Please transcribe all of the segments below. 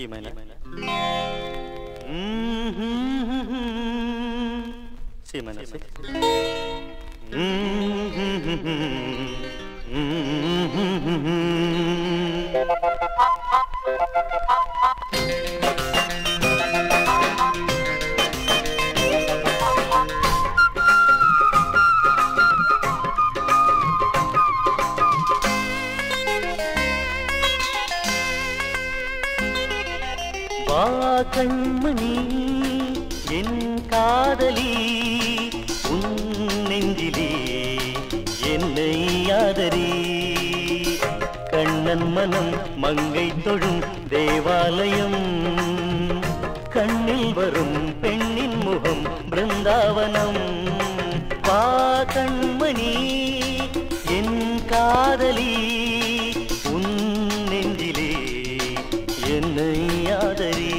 E minor. C minor 6. வா கண்மணி என் காதலி உன் நெஞ்சிலே என்னை ஆதரி கண்ணன் மனம் மங்கை தொழும் தேவாலயம் கண்ணில் வரும் பெண்ணின் முகம் பிருந்தாவனம் வா கண்மணி என் காதலி உன் நெஞ்சிலே என்னை ஆதரி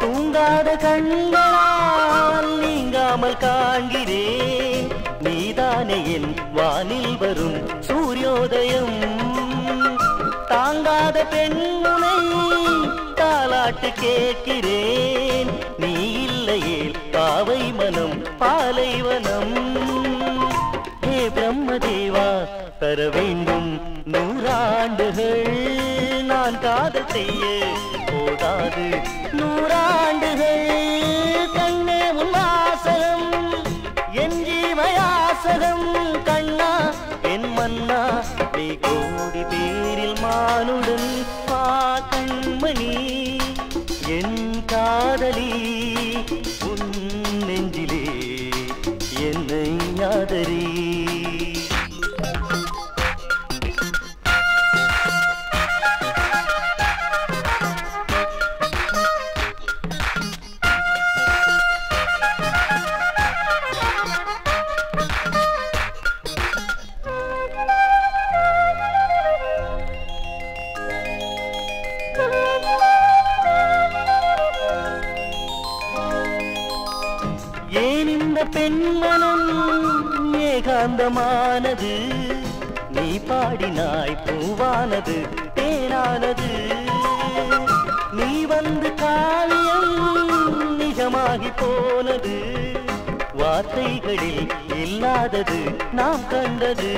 தூங்காத கண்களால் நீங்காமல் காண்கிறேன் நீதானே என் வானில் வரும் சூரியோதயம் தாங்காத பெண்ணுனை தாலாட்டு கேட்கிறேன் நீ இல்லையே பாவை மனம் பாலைவனம் ஹே பிரம்மதேவா தர வேண்டும் 100 ஆண்டுகள் நான் காதல் செய்ய போதாது 100 ஆண்டுகள் கண்ணே உன் வாசகம் என் ஜீவயாசகம் கண்ணா என் மன்னா நீ கோடி பேரில் மானுடன் பா கண்மணி என் காதலி உன் நெஞ்சிலே என்னை ஆதரி ஏன் இந்த பெண்மனம் ஏகாந்தமானது நீ பாடினாய் பூவானது தேனானது நீ வந்து காவியம் நிஜமாகி போனது வார்த்தைகளில் இல்லாதது நாம் கண்டது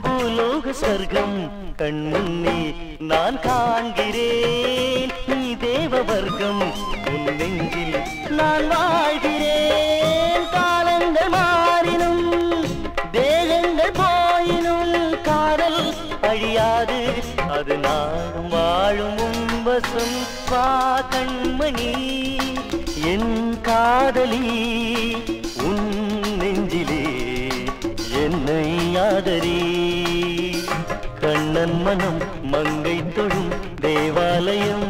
பூலோக சொர்க்கம் கண்முன்னே நான் காண்கிறேன் நீ தேவ வர்க்கம் உன் நெஞ்சில் நான் வாழ்கிறேன் காலங்கள் மாறினும் தேகங்கள் போயினும் காதல் அழியாது அது நானும் வாழும் உன்வசம் வா கண்மணி என் காதலி உன் நெஞ்சிலே என்னை ஆதரி கண்ணன் மனம் மங்கை தொழும் தேவாலயம்